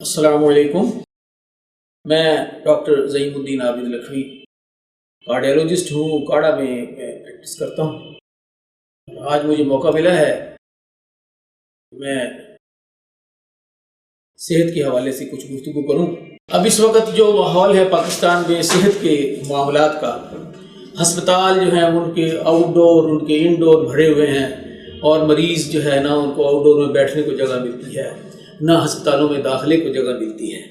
السلام علیکم۔ میں ڈاکٹر زعیم الدین عابد لکھوی کارڈیالوجسٹ ہوں، کاڑا میں پریکٹس کرتا ہوں۔ آج مجھے موقع ملا ہے میں صحت کے حوالے سے کچھ گفتگو کروں۔ اب اس وقت جو ماحول ہے پاکستان میں صحت کے معاملات کا، ہسپتال جو ہیں ان کے آؤٹ ڈور ان کے انڈور بھرے ہوئے ہیں، اور مریض جو ہے نہ ان کو آؤٹ ڈور میں بیٹھنے کو جگہ ملتی ہے، نہ ہسپتالوں میں داخلے کو جگہ ملتی ہے۔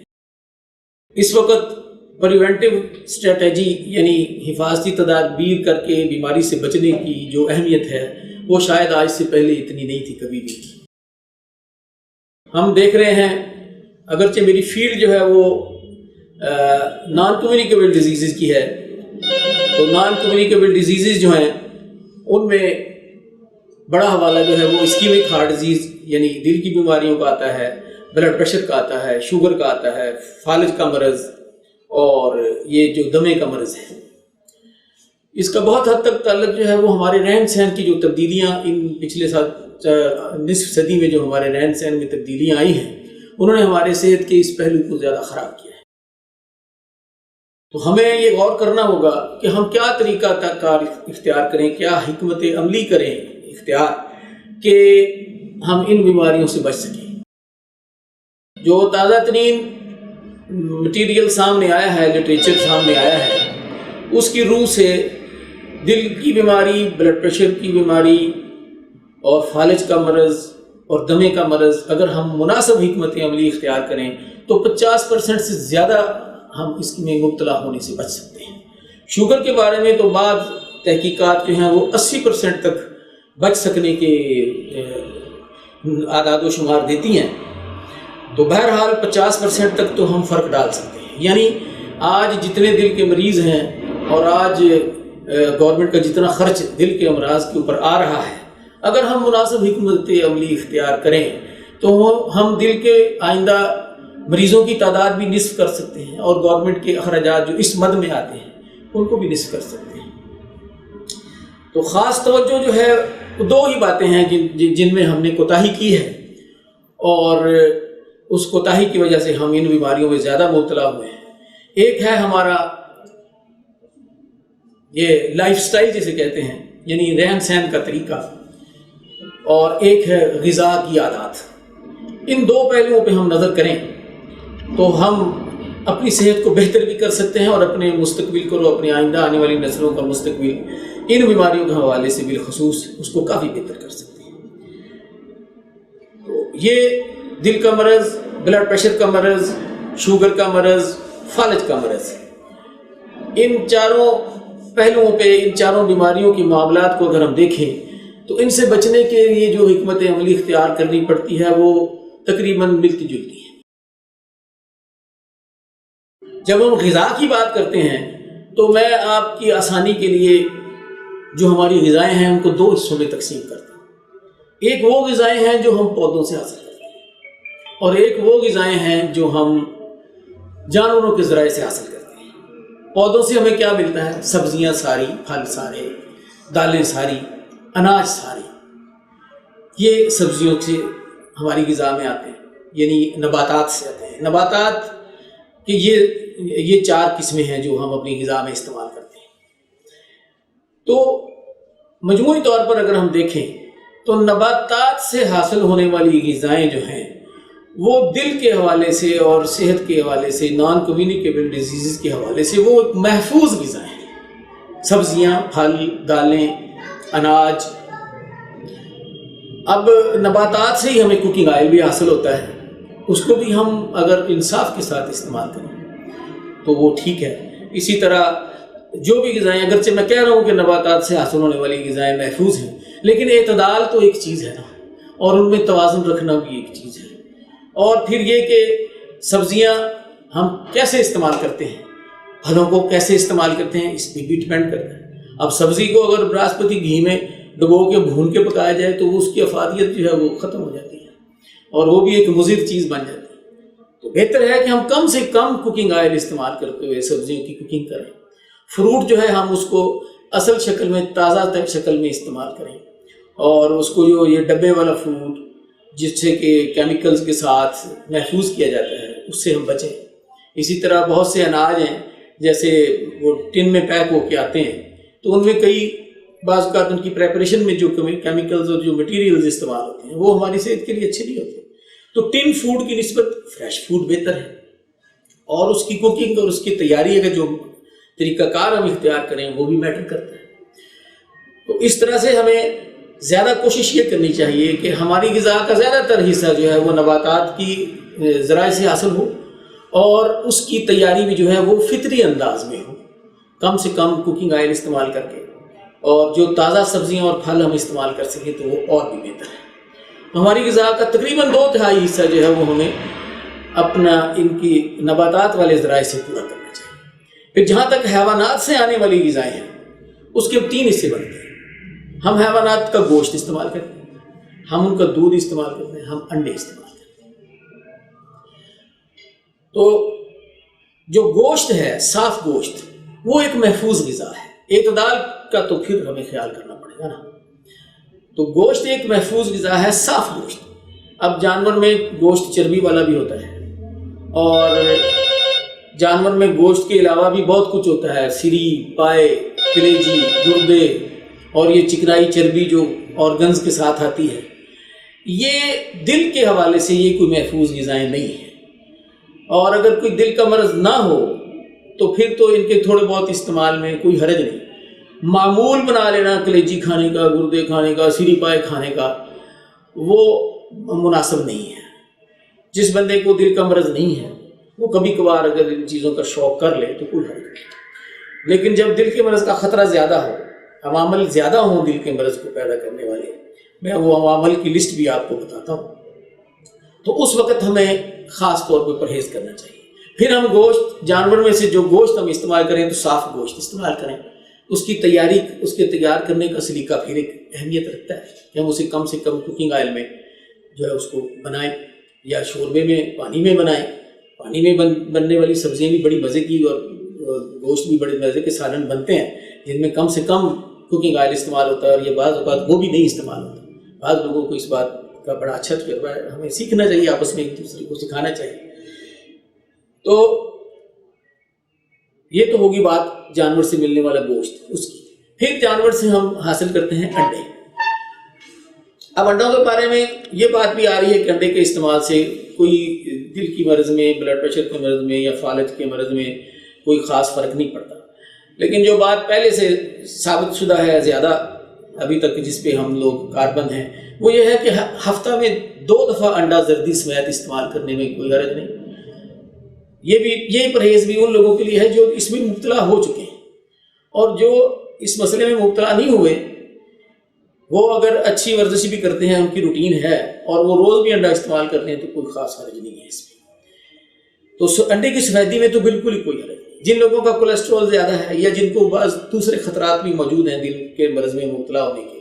اس وقت پریونٹیو اسٹریٹجی یعنی حفاظتی تدابیر کر کے بیماری سے بچنے کی جو اہمیت ہے وہ شاید آج سے پہلے اتنی نہیں تھی کبھی بھی۔ ہم دیکھ رہے ہیں اگرچہ میری فیلڈ جو ہے وہ نان کمیونیکیبل ڈیزیزز کی ہے، تو نان کمیونیکیبل ڈیزیزز جو ہیں ان میں بڑا حوالہ جو ہے وہ اسکیمک ہارٹ ڈیزیز یعنی دل کی بیماریوں کا آتا ہے، بلڈ پریشر کا آتا ہے، شوگر کا آتا ہے، فالج کا مرض، اور یہ جو دمے کا مرض ہے۔ اس کا بہت حد تک تعلق جو ہے وہ ہمارے رہن سہن کی جو تبدیلیاں ان پچھلے نصف صدی میں جو ہمارے رہن سہن میں تبدیلیاں آئی ہیں انہوں نے ہمارے صحت کے اس پہلو کو زیادہ خراب کیا ہے۔ تو ہمیں یہ غور کرنا ہوگا کہ ہم کیا طریقہ کار اختیار کریں، کیا حکمت عملی کریں اختیار کہ ہم ان بیماریوں سے بچ سکیں۔ جو تازہ ترین مٹیریل سامنے آیا ہے، لٹریچر سامنے آیا ہے، اس کی روح سے دل کی بیماری، بلڈ پریشر کی بیماری اور فالج کا مرض اور دمے کا مرض اگر ہم مناسب حکمت عملی اختیار کریں تو 50% سے زیادہ ہم اس میں مبتلا ہونے سے بچ سکتے ہیں۔ شوگر کے بارے میں تو بعض تحقیقات جو ہیں وہ 80% تک بچ سکنے کے اعداد و شمار دیتی ہیں، تو بہرحال 50% تک تو ہم فرق ڈال سکتے ہیں۔ یعنی آج جتنے دل کے مریض ہیں اور آج گورنمنٹ کا جتنا خرچ دل کے امراض کے اوپر آ رہا ہے، اگر ہم مناسب حکمت عملی اختیار کریں تو ہم دل کے آئندہ مریضوں کی تعداد بھی نصف کر سکتے ہیں، اور گورنمنٹ کے اخراجات جو اس مد میں آتے ہیں ان کو بھی نصف کر سکتے ہیں۔ تو خاص توجہ جو ہے دو ہی باتیں ہیں جن میں ہم نے کوتاہی کی ہے، اور اس کوتاہی کی وجہ سے ہم ان بیماریوں میں زیادہ مبتلا ہوئے ہیں۔ ایک ہے ہمارا یہ لائف سٹائل جسے کہتے ہیں، یعنی رہن سہن کا طریقہ، اور ایک ہے غذا کی عادات۔ ان دو پہلوؤں پہ ہم نظر کریں تو ہم اپنی صحت کو بہتر بھی کر سکتے ہیں، اور اپنے مستقبل کو، اپنے آئندہ آنے والی نسلوں کا مستقبل ان بیماریوں کے حوالے سے بالخصوص اس کو کافی بہتر کر سکتے ہیں۔ تو یہ دل کا مرض، بلڈ پریشر کا مرض، شوگر کا مرض، فالج کا مرض، ان چاروں پہلوؤں پہ، ان چاروں بیماریوں کے معاملات کو اگر ہم دیکھیں تو ان سے بچنے کے لیے جو حکمت عملی اختیار کرنی پڑتی ہے وہ تقریباً ملتی جلتی ہے۔ جب ہم غذا کی بات کرتے ہیں تو میں آپ کی آسانی کے لیے جو ہماری غذائیں ہیں ان کو دو حصوں میں تقسیم کرتا ہوں۔ ایک وہ غذائیں ہیں جو ہم پودوں سے حاصل کرتے ہیں، اور ایک وہ غذائیں ہیں جو ہم جانوروں کے ذرائع سے حاصل کرتے ہیں۔ پودوں سے ہمیں کیا ملتا ہے؟ سبزیاں ساری، پھل سارے، دالیں ساری، اناج سارے، یہ سبزیوں سے ہماری غذا میں آتے ہیں، یعنی نباتات سے آتے ہیں۔ نباتات کہ یہ چار قسمیں ہیں جو ہم اپنی غذا میں استعمال کرتے ہیں۔ تو مجموعی طور پر اگر ہم دیکھیں تو نباتات سے حاصل ہونے والی غذائیں جو ہیں وہ دل کے حوالے سے اور صحت کے حوالے سے، نان کمیونیکیبل ڈیزیزز کے حوالے سے وہ ایک محفوظ غذائیں ہیں۔ سبزیاں، پھل، دالیں، اناج۔ اب نباتات سے ہی ہمیں کوکنگ آئل بھی حاصل ہوتا ہے، اس کو بھی ہم اگر انصاف کے ساتھ استعمال کریں تو وہ ٹھیک ہے۔ اسی طرح جو بھی غذائیں، اگرچہ میں کہہ رہا ہوں کہ نباتات سے حاصل ہونے والی غذائیں محفوظ ہیں، لیکن اعتدال تو ایک چیز ہے نا، اور ان میں توازن رکھنا بھی ایک چیز ہے۔ اور پھر یہ کہ سبزیاں ہم کیسے استعمال کرتے ہیں، پھلوں کو کیسے استعمال کرتے ہیں، اس پہ بھی ڈپینڈ کرتا ہے۔ اب سبزی کو اگر براسپتی گھی میں ڈبو کے بھون کے پکایا جائے تو اس کی افادیت جو ہے وہ ختم ہو جاتی ہے، اور وہ بھی ایک مضر چیز بن جاتی ہے۔ تو بہتر ہے کہ ہم کم سے کم کوکنگ آئل استعمال کرتے ہوئے سبزیوں کی کوکنگ کریں۔ فروٹ جو ہے ہم اس کو اصل شکل میں، تازہ شکل میں استعمال کریں، اور اس کو جو یہ ڈبے والا فروٹ جس سے کہ کیمیکلز کے ساتھ محفوظ کیا جاتا ہے اس سے ہم بچیں۔ اسی طرح بہت سے اناج ہیں جیسے وہ ٹن میں پیک ہو کے آتے ہیں تو ان میں کئی بعض اوقات ان کی پریپریشن میں جو کیمیکلز اور جو مٹیریلز استعمال ہوتے ہیں وہ ہماری صحت کے لیے اچھے نہیں ہوتے۔ تو ٹن فوڈ کی نسبت فریش فوڈ بہتر ہے، اور اس کی کوکنگ اور اس کی تیاری اگر جو طریقہ کار ہم اختیار کریں وہ بھی میٹر کرتا ہے۔ تو اس طرح سے ہمیں زیادہ کوشش یہ کرنی چاہیے کہ ہماری غذا کا زیادہ تر حصہ جو ہے وہ نباتات کی ذرائع سے حاصل ہو، اور اس کی تیاری بھی جو ہے وہ فطری انداز میں ہو، کم سے کم کوکنگ آئل استعمال کر کے، اور جو تازہ سبزیاں اور پھل ہم استعمال کر سکیں تو وہ اور بھی بہتر ہے۔ ہماری غذا کا تقریباً 2/3 حصہ جو ہے وہ ہمیں اپنا ان کی نباتات والے ذرائع سے پورا کرنا چاہیے۔ پھر جہاں تک حیوانات سے آنے والی غذائیں ہیں اس کے 3 حصے بنتے ہیں۔ ہم حیوانات کا گوشت استعمال کرتے ہیں، ہم ان کا دودھ استعمال کرتے ہیں، ہم انڈے استعمال کرتے ہیں۔ تو جو گوشت ہے، صاف گوشت، وہ ایک محفوظ غذا ہے۔ اعتدال کا تو پھر ہمیں خیال کرنا پڑے گا نا۔ تو گوشت ایک محفوظ غذا ہے، صاف گوشت۔ اب جانور میں گوشت چربی والا بھی ہوتا ہے، اور جانور میں گوشت کے علاوہ بھی بہت کچھ ہوتا ہے، سری، پائے، کلیجی، گردے، اور یہ چکنائی چربی جو آرگنز کے ساتھ آتی ہے۔ یہ دل کے حوالے سے یہ کوئی محفوظ غذائیں نہیں ہیں، اور اگر کوئی دل کا مرض نہ ہو تو پھر تو ان کے تھوڑے بہت استعمال میں کوئی حرج نہیں۔ معمول بنا لینا کلیجی کھانے کا، گردے کھانے کا، سری پائے کھانے کا، وہ مناسب نہیں ہے۔ جس بندے کو دل کا مرض نہیں ہے وہ کبھی کبھار اگر ان چیزوں کا شوق کر لے تو کوئی حرج نہیں، لیکن جب دل کے مرض کا خطرہ زیادہ ہو، عوامل زیادہ ہوں دل کے مرض کو پیدا کرنے والے، میں وہ عوامل کی لسٹ بھی آپ کو بتاتا ہوں، تو اس وقت ہمیں خاص طور پہ پرہیز کرنا چاہیے۔ پھر ہم گوشت، جانور میں سے جو گوشت ہم استعمال کریں تو صاف گوشت استعمال کریں۔ اس کی تیاری، اس کے تیار کرنے کا سلیقہ پھر ایک اہمیت رکھتا ہے کہ ہم اسے کم سے کم کوکنگ آئل میں جو ہے اس کو بنائیں، یا شوربے میں پانی میں بنائیں۔ پانی میں بننے والی سبزیاں بھی بڑی مزے کی، اور گوشت بھی بڑے مزے کے سالن بنتے ہیں جن میں کم سے کم کوکنگ آئل استعمال ہوتا ہے، اور یہ بعض اوقات وہ بھی نہیں استعمال ہوتا۔ بعض لوگوں کو اس بات کا بڑا اچھا تجربہ ہے، ہمیں سیکھنا چاہیے، آپس میں ایک دوسرے کو سکھانا چاہیے۔ تو یہ تو ہوگی بات جانور سے ملنے والا گوشت اس کی۔ پھر جانور سے ہم حاصل کرتے ہیں انڈے۔ اب انڈوں کے بارے میں یہ بات بھی آ رہی ہے کہ انڈے کے استعمال سے کوئی دل کی مرض میں، بلڈ پریشر کے مرض میں، یا فالج کے مرض میں کوئی خاص فرق نہیں پڑتا، لیکن جو بات پہلے سے ثابت شدہ ہے زیادہ ابھی تک جس پہ ہم لوگ کاربند ہیں، وہ یہ ہے کہ ہفتہ میں 2 دفعہ انڈا زردی سمیت استعمال کرنے میں کوئی حرج نہیں۔ یہ پرہیز بھی ان لوگوں کے لیے ہے جو اس میں مبتلا ہو چکے ہیں، اور جو اس مسئلے میں مبتلا نہیں ہوئے وہ اگر اچھی ورزش بھی کرتے ہیں، ان کی روٹین ہے، اور وہ روز بھی انڈا استعمال کرتے ہیں تو کوئی خاص حرج نہیں ہے اس میں۔ تو انڈے کی سفیدی میں تو بالکل ہی کوئی حرج نہیں۔ جن لوگوں کا کولیسٹرول زیادہ ہے، یا جن کو بعض دوسرے خطرات بھی موجود ہیں دل کے مرض میں مبتلا ہونے کے،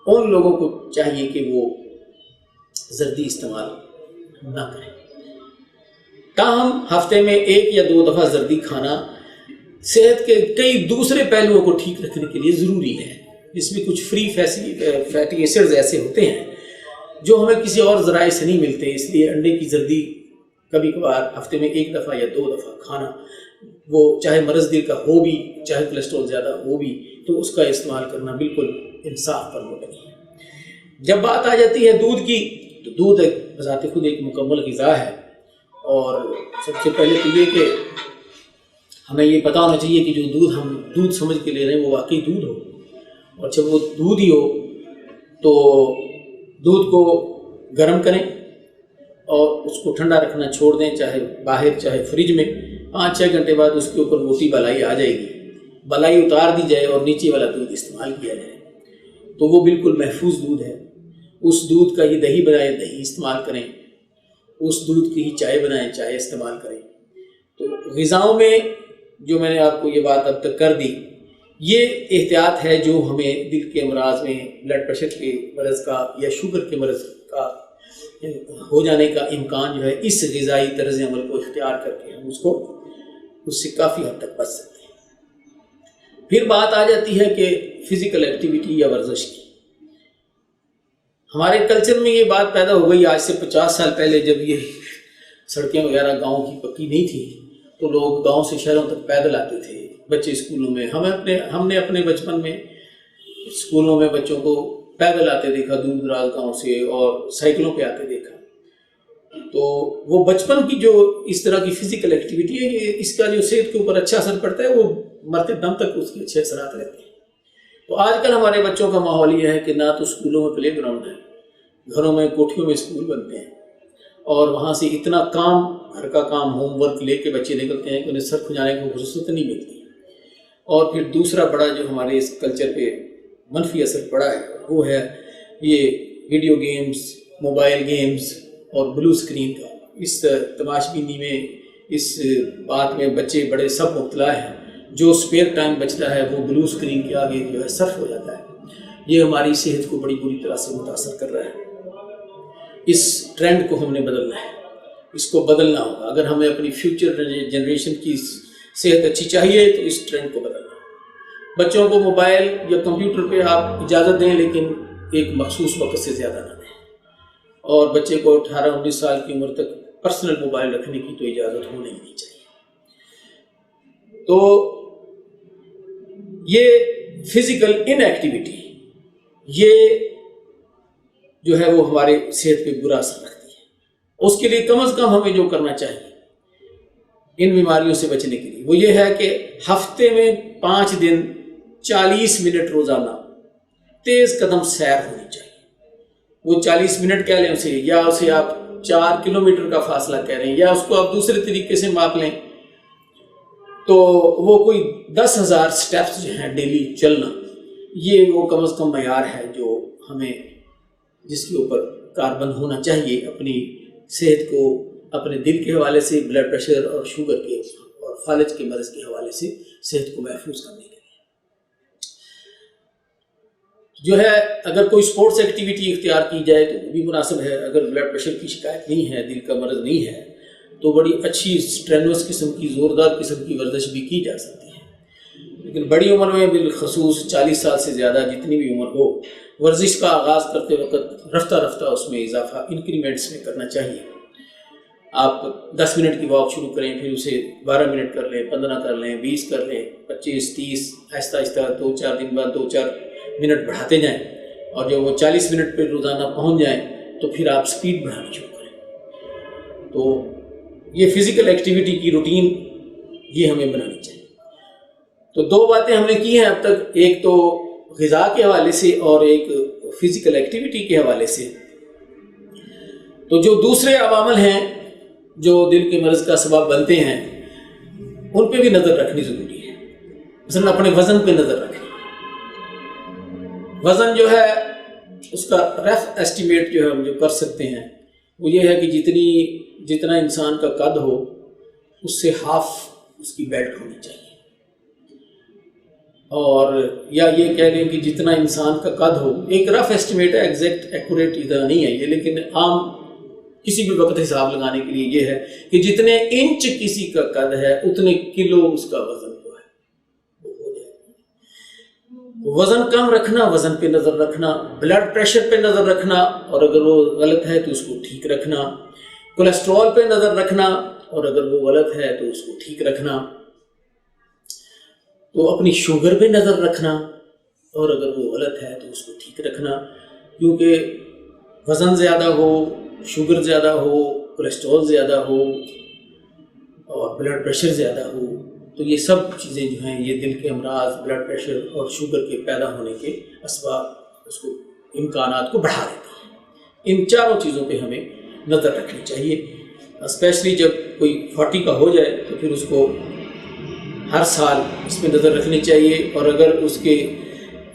ان لوگوں کو چاہیے کہ وہ زردی استعمال نہ کریں۔ تاہم ہفتے میں 1 یا 2 دفعہ زردی کھانا صحت کے کئی دوسرے پہلوؤں کو ٹھیک رکھنے کے لیے ضروری ہے، جس میں کچھ فری فیٹی ایسڈز ایسے ہوتے ہیں جو ہمیں کسی اور ذرائع سے نہیں ملتے، اس لیے انڈے کی زردی کبھی کبھار ہفتے میں 1 دفعہ یا 2 دفعہ کھانا، وہ چاہے مرض دل کا ہو بھی، چاہے کولیسٹرول زیادہ ہو بھی، تو اس کا استعمال کرنا بالکل انصاف پر مبنی ہے۔ جب بات آ جاتی ہے دودھ کی، تو دودھ بذات خود ایک مکمل غذا ہے، اور سب سے پہلے تو یہ کہ ہمیں یہ پتہ ہونا چاہیے کہ جو دودھ ہم دودھ سمجھ کے لے رہے ہیں وہ واقعی دودھ ہو، اور جب وہ دودھ ہی ہو تو دودھ کو گرم کریں اور اس کو ٹھنڈا رکھنا چھوڑ دیں، چاہے باہر چاہے فریج میں۔ 5-6 گھنٹے بعد اس کے اوپر موٹی بالائی آ جائے گی، بالائی اتار دی جائے اور نیچے والا دودھ استعمال کیا جائے تو وہ بالکل محفوظ دودھ ہے۔ اس دودھ کا ہی دہی بنائیں، دہی استعمال کریں، اس دودھ کی ہی چائے بنائیں، چائے استعمال کریں۔ تو غذاؤں میں جو میں نے آپ کو یہ بات اب تک کر دی، یہ احتیاط ہے جو ہمیں دل کے امراض میں، بلڈ پریشر کے مرض کا یا شوگر کے مرض کا ہو جانے کا امکان جو ہے، اس غذائی طرز عمل کو اختیار کر کے ہم اس سے کافی حد تک بچ سکتے ہیں۔ پھر بات آ جاتی ہے کہ فزیکل ایکٹیویٹی یا ورزش کی۔ ہمارے کلچر میں یہ بات پیدا ہو گئی آج سے 50 سال پہلے، جب یہ سڑکیں وغیرہ گاؤں کی پکی نہیں تھی تو لوگ گاؤں سے شہروں تک پیدل آتے تھے، بچے اسکولوں میں، ہم نے اپنے بچپن میں اسکولوں میں بچوں کو پیدل آتے دیکھا دور دراز گاؤں سے، اور سائیکلوں پہ آتے دیکھا. تو وہ بچپن کی جو اس طرح کی فزیکل ایکٹیویٹی ہے، یہ اس کا جو صحت کے اوپر اچھا اثر پڑتا ہے، وہ مرتے دم تک اس کے اچھے اثرات رہتے ہیں. تو آج کل ہمارے بچوں کا ماحول یہ ہے کہ نہ تو اسکولوں میں پلے گراؤنڈ ہے، گھروں میں کوٹھیوں میں اسکول بنتے ہیں، اور وہاں سے اتنا کام، گھر کا کام، ہوم ورک لے کے بچے نکلتے ہیں کہ انہیں سر کھجانے کی فرصت نہیں ملتی. اور پھر دوسرا بڑا جو ہمارے اس کلچر پہ منفی اثر پڑا ہے وہ ہے یہ ویڈیو گیمز، موبائل گیمز اور بلو اسکرین کا. اس تماش بینی میں، اس بات میں بچے بڑے سب مبتلا ہیں. جو اسپیئر ٹائم بچتا ہے وہ بلو اسکرین کے آگے جو ہے صرف ہو جاتا ہے. یہ ہماری صحت کو بڑی بری طرح سے متاثر کر رہا ہے. اس ٹرینڈ کو ہم نے بدلنا ہے، اس کو بدلنا ہوگا. اگر ہمیں اپنی فیوچر جنریشن کی صحت اچھی چاہیے تو اس ٹرینڈ کو بدلنا ہوگا. بچوں کو موبائل یا کمپیوٹر پہ آپ اجازت دیں، لیکن ایک مخصوص وقت سے زیادہ نہ دیں. اور بچے کو 18-19 سال کی عمر تک پرسنل موبائل رکھنے کی تو اجازت ہونے ہی نہیں چاہیے. تو یہ فزیکل ان ایکٹیویٹی، یہ جو ہے وہ ہمارے صحت پہ برا اثر رکھتی ہے. اس کے لیے کم از کم ہمیں جو کرنا چاہیے ان بیماریوں سے بچنے کے لیے وہ یہ ہے کہ ہفتے میں 5 دن 40 منٹ روزانہ تیز قدم سیر ہونی چاہیے. وہ 40 منٹ کہہ لیں اسے، یا اسے آپ 4 کلومیٹر کا فاصلہ کہہ رہے ہیں، یا اس کو آپ دوسرے طریقے سے ماپ لیں تو وہ کوئی 10,000 سٹیپس جو ہیں ڈیلی چلنا، یہ وہ کم از کم معیار ہے جو ہمیں، جس کے اوپر کاربند ہونا چاہیے اپنی صحت کو، اپنے دل کے حوالے سے، بلڈ پریشر اور شوگر کے اور فالج کے مرض کے حوالے سے صحت کو محفوظ کرنے کے لیے. جو ہے اگر کوئی سپورٹس ایکٹیویٹی اختیار کی جائے تو وہ بھی مناسب ہے. اگر بلڈ پریشر کی شکایت نہیں ہے، دل کا مرض نہیں ہے، تو بڑی اچھی اسٹرینوس قسم کی، زوردار قسم کی ورزش بھی کی جا سکتی ہے. لیکن بڑی عمر میں، بالخصوص 40 سال سے زیادہ جتنی بھی عمر ہو، ورزش کا آغاز کرتے وقت رفتہ رفتہ اس میں اضافہ انکریمنٹس میں کرنا چاہیے. آپ 10 منٹ کی واک شروع کریں، پھر اسے 12 منٹ کر لیں، 15 کر لیں، 20 کر لیں، 25، 30، آہستہ آہستہ 2-4 دن بعد 2-4 منٹ بڑھاتے جائیں، اور جب وہ 40 منٹ پہ روزانہ پہنچ جائیں تو پھر آپ سپیڈ بڑھانی شروع کریں. تو یہ فزیکل ایکٹیویٹی کی روٹین یہ ہمیں بنانی چاہیے. تو 2 باتیں ہم نے کی ہیں اب تک، ایک تو غذا کے حوالے سے اور ایک فزیکل ایکٹیویٹی کے حوالے سے. تو جو دوسرے عوامل ہیں جو دل کے مرض کا سبب بنتے ہیں، ان پہ بھی نظر رکھنی ضروری ہے. مثلا اپنے وزن پہ نظر رکھیں. وزن جو ہے اس کا رف ایسٹیمیٹ جو ہے ہم جو کر سکتے ہیں وہ یہ ہے کہ جتنا انسان کا قد ہو اس سے ہاف اس کی بیلٹ ہونی چاہیے. اور یا یہ کہہ لیں کہ جتنا انسان کا قد ہو، ایک رف ایسٹیمیٹ ہے، ایگزیکٹ ایکوریٹ ادھر نہیں ہے یہ، لیکن عام کسی بھی وقت حساب لگانے کے لیے یہ ہے کہ جتنے انچ کسی کا قد ہے اتنے کلو اس کا وزن جو ہے وہ ہو جائے. وزن کم رکھنا، وزن پہ نظر رکھنا، بلڈ پریشر پہ نظر رکھنا، اور اگر وہ غلط ہے تو اس کو ٹھیک رکھنا، کولیسٹرول پہ نظر رکھنا، اور اگر وہ غلط ہے تو اس کو ٹھیک رکھنا، تو اپنی شوگر پہ نظر رکھنا، اور اگر وہ غلط ہے تو اس کو ٹھیک رکھنا. کیونکہ وزن زیادہ ہو، شوگر زیادہ ہو، کولیسٹرول زیادہ ہو اور بلڈ پریشر زیادہ ہو، تو یہ سب چیزیں جو ہیں یہ دل کے امراض، بلڈ پریشر اور شوگر کے پیدا ہونے کے اسباب، اس کو امکانات کو بڑھا دیتے ہیں. ان چاروں چیزوں پہ ہمیں نظر رکھنی چاہیے. اسپیشلی جب کوئی 40 کا ہو جائے تو پھر اس کو ہر سال اس پہ نظر رکھنی چاہیے. اور اگر اس کے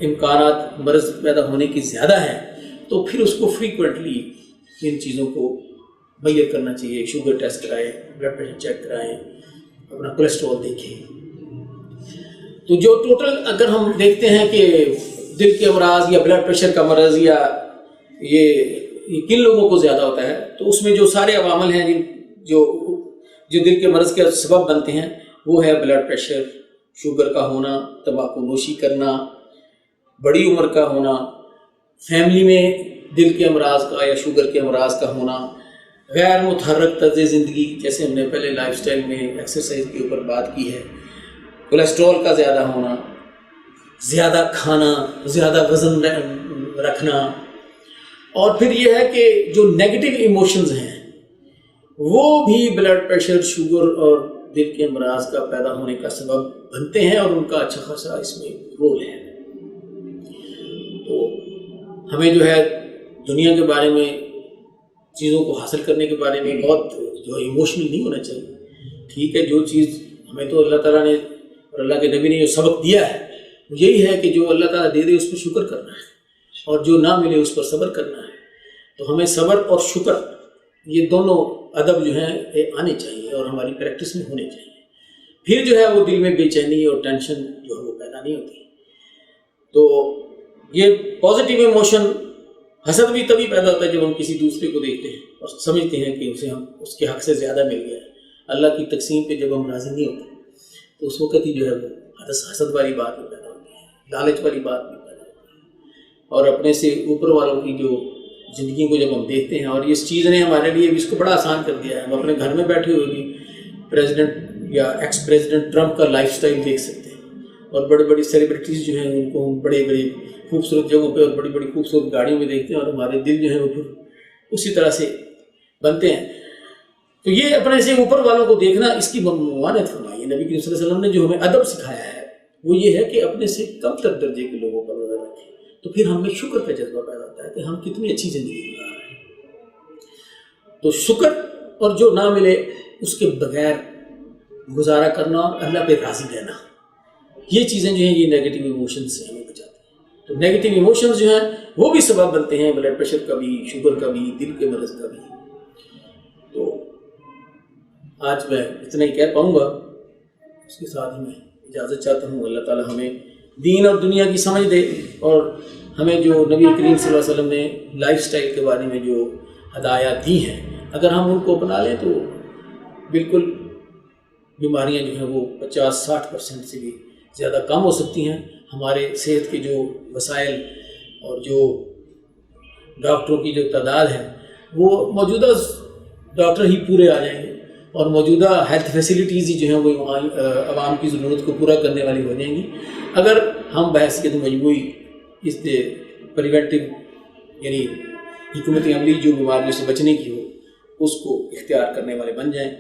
امکانات مرض پیدا ہونے کی زیادہ ہیں تو پھر اس کو فریکوینٹلی ان چیزوں کو میئر کرنا چاہیے. شوگر ٹیسٹ کرائیں، بلڈ پریشر چیک کرائیں، اپنا کولیسٹرول دیکھیں. تو جو ٹوٹل اگر ہم دیکھتے ہیں کہ دل کے امراض یا بلڈ پریشر کا مرض یا یہ کن لوگوں کو زیادہ ہوتا ہے، تو اس میں جو سارے عوامل ہیں جو دل کے مرض کے سبب بنتے ہیں وہ ہے بلڈ پریشر، شوگر کا ہونا، تمباکو نوشی کرنا، بڑی عمر کا ہونا، فیملی میں دل کے امراض کا یا شوگر کے امراض کا ہونا، غیر متحرک طرز زندگی، جیسے ہم نے پہلے لائف سٹائل میں ایکسرسائز کے اوپر بات کی ہے، کولیسٹرول کا زیادہ ہونا، زیادہ کھانا، زیادہ وزن رکھنا، اور پھر یہ ہے کہ جو نیگیٹو ایموشنز ہیں وہ بھی بلڈ پریشر، شوگر اور دل کے امراض کا پیدا ہونے کا سبب بنتے ہیں، اور ان کا اچھا خاصا اس میں رول ہے۔ تو ہمیں جو ہے دنیا کے بارے میں، چیزوں کو حاصل کرنے کے بارے میں بہت جو ہے ایموشنل نہیں ہونا چاہیے۔ ٹھیک ہے، جو چیز ہمیں تو اللہ تعالیٰ نے اور اللہ کے نبی نے جو سبق دیا ہے وہ یہی ہے کہ جو اللہ تعالیٰ دے دے اس پر شکر کرنا ہے، اور جو نہ ملے اس پر صبر کرنا ہے۔ تو ہمیں صبر اور شکر یہ دونوں ادب جو ہیں آنے چاہیے اور ہماری پریکٹس میں ہونے چاہیے، پھر جو ہے وہ دل میں بے چینی اور ٹینشن جو ہے وہ پیدا نہیں ہوتی۔ تو یہ پازیٹیو ایموشن، حسد بھی تبھی پیدا ہوتا ہے جب ہم کسی دوسرے کو دیکھتے ہیں اور سمجھتے ہیں کہ اسے ہم اس کے حق سے زیادہ مل گیا ہے۔ اللہ کی تقسیم پہ جب ہم راضی نہیں ہوتے تو اس وقت ہی جو ہے وہ حسد والی بات بھی پیدا ہوتی ہے، لالچ والی بات بھی پیدا ہوتی ہے، اور اپنے سے اوپر والوں کی جو زندگی کو جب ہم دیکھتے ہیں، اور اس چیز نے ہمارے لیے بھی اس کو بڑا آسان کر دیا ہے۔ ہم اپنے گھر میں بیٹھے ہوئے بھی پریزیڈنٹ یا ایکس پریزیڈنٹ ٹرمپ کا لائف سٹائل دیکھ سکتے ہیں، اور بڑے بڑی سیلیبریٹیز جو ہیں ان کو ہم بڑے بڑے خوبصورت جگہوں پہ اور بڑی بڑی خوبصورت گاڑیوں میں دیکھتے ہیں، اور ہمارے دل جو ہے وہ پھر اسی طرح سے بنتے ہیں۔ تو یہ اپنے سے اوپر والوں کو دیکھنا، اس کی ممانعت فرمائی ہے نبی کریم صلی اللہ علیہ وسلم نے۔ جو ہمیں ادب سکھایا ہے وہ یہ ہے کہ اپنے سے کم تر درجے کے لوگوں پر نظر رکھیں، تو پھر ہم میں شکر کا جذبہ پیدا ہوتا ہے کہ ہم کتنی اچھی زندگی گزار رہے ہیں۔ تو شکر اور جو نہ ملے اس کے بغیر گزارا کرنا اور اللہ پہ راضی رہنا، یہ چیزیں جو ہیں یہ نیگیٹو ایموشن سے ہمیں بچاتی ہیں۔ تو نیگیٹو ایموشنز جو ہیں وہ بھی سبب بنتے ہیں بلڈ پریشر کا بھی، شوگر کا بھی، دل کے مرض کا بھی۔ تو آج میں اتنا ہی کہہ پاؤں گا، اس کے ساتھ ہی میں اجازت چاہتا ہوں۔ اللہ تعالیٰ ہمیں دین اور دنیا کی سمجھ دے، اور ہمیں جو نبی کریم صلی اللہ علیہ وسلم نے لائف سٹائل کے بارے میں جو ہدایات دی ہیں، اگر ہم ان کو اپنا لیں تو بالکل بیماریاں جو ہیں وہ 50-60% سے بھی زیادہ کم ہو سکتی ہیں۔ ہمارے صحت کے جو وسائل اور جو ڈاکٹروں کی جو تعداد ہے وہ موجودہ ڈاکٹر ہی پورے آ جائیں گے، اور موجودہ ہیلتھ فیسلٹیز ہی جو ہیں وہ عوام کی ضرورت کو پورا کرنے والی ہو جائیں گی، اگر ہم بحیثیت مجموعی اس پریونٹیو یعنی حکمت عملی جو بیماریوں سے بچنے کی ہو اس کو اختیار کرنے والے بن جائیں۔